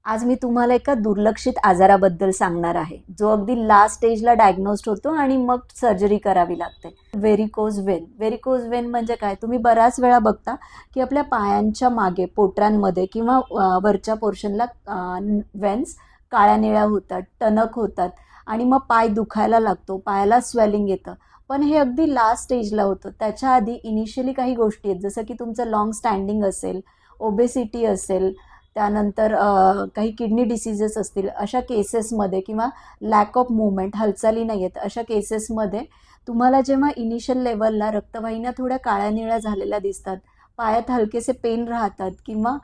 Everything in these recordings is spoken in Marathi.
आज मी तुम्हाला एका दुर्लक्षित आजाराबद्दल सांगणार आहे, जो अगदी लास्ट स्टेजला डायग्नोस्ड होतो आणि मग सर्जरी करावी लागते. Varicose Wien. व्हेरिकोज वेन म्हणजे काय? तुम्ही बऱ्याच वेळा बघता की आपल्या पायांच्या मागे पोटऱ्यांमध्ये किंवा वरच्या पोर्शनला वेन्स काळ्या निळ्या होतात, टणक होतात आणि मग पाय दुखायला लागतो, पायाला स्वेलिंग येतं. पण हे अगदी लास्ट स्टेजला होतं. त्याच्या आधी इनिशियली काही गोष्टी आहेत, जसं की तुमचं लॉंग स्टँडिंग असेल, ओबेसिटी असेल, त्यानंतर काही किडनी डिसीजेस असतील, अशा केसेसमध्ये किंवा लॅक ऑफ मूवमेंट, हालचाली नाही आहेत, अशा केसेसमध्ये तुम्हाला जेव्हा इनिशियल लेवलला रक्तवाहिन्या थोड्या काळ्या निळ्या झालेल्या दिसतात, पायात हलकेसे पेन राहतात किंवा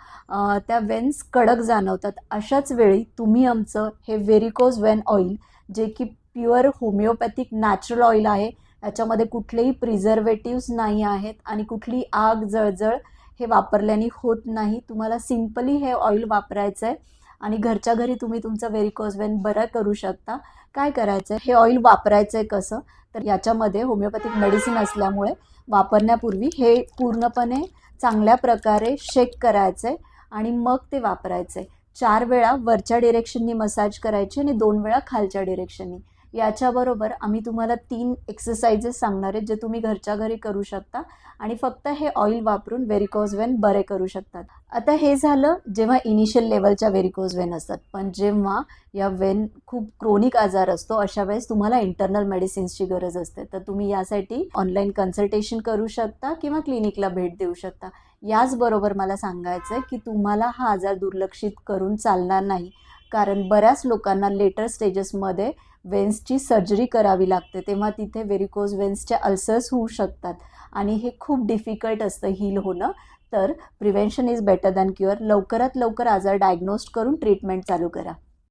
त्या वेन्स कडक जाणवतात, अशाच वेळी तुम्ही आमचं हे व्हेरिकोज वेन ऑइल, जे की प्युअर होमिओपॅथिक नॅचरल ऑइल आहे, याच्यामध्ये कुठलेही प्रिझर्वेटिव्स नाही आहेत आणि कुठली आग जळजळ हे वापरल्याने होत नाही. तुम्हाला सिम्पली हे ऑइल वापरायचं आहे आणि घरच्या घरी तुम्ही तुमचं व्हेरिकोज वेन बरं करू शकता. काय करायचं आहे, हे ऑइल वापरायचं आहे कसं, तर याच्यामध्ये होमिओपॅथिक मेडिसिन असल्यामुळे वापरण्यापूर्वी हे पूर्णपणे चांगल्या प्रकारे शेक करायचं आहे आणि मग ते वापरायचं आहे. 4 वेळा वरच्या डिरेक्शननी मसाज करायची आणि 2 वेळा खालच्या डिरेक्शननी. याच्याबरोबर आम्ही तुम्हाला 3 एक्सरसाइजेस सांगणार आहेत, जे तुम्ही घरच्या घरी करू शकता आणि फक्त हे ऑइल वापरून व्हेरिकोज वेन बरे करू शकतात. आता हे झालं जेव्हा इनिशियल लेवलच्या व्हेरिकोज वेन असतात. पण जेव्हा या वेन खूप क्रोनिक आजार असतो, अशा वेळेस तुम्हाला इंटरनल मेडिसिन्सची गरज असते. तर तुम्ही यासाठी ऑनलाईन कन्सल्टेशन करू शकता किंवा क्लिनिकला भेट देऊ शकता. याचबरोबर मला सांगायचं आहे की तुम्हाला हा आजार दुर्लक्षित करून चालणार नाही, कारण बऱ्याच लोकांना लेटर स्टेजेसमध्ये वेन्सची सर्जरी करावी लागते, तेव्हा तिथे व्हेरिकोज वेन्सच्या अल्सर्स होऊ शकतात आणि हे खूप डिफिकल्ट असतं हील होणं. तर prevention is better than cure. लवकरात लवकर आजार डायग्नोस्ट करून ट्रीटमेंट चालू करा.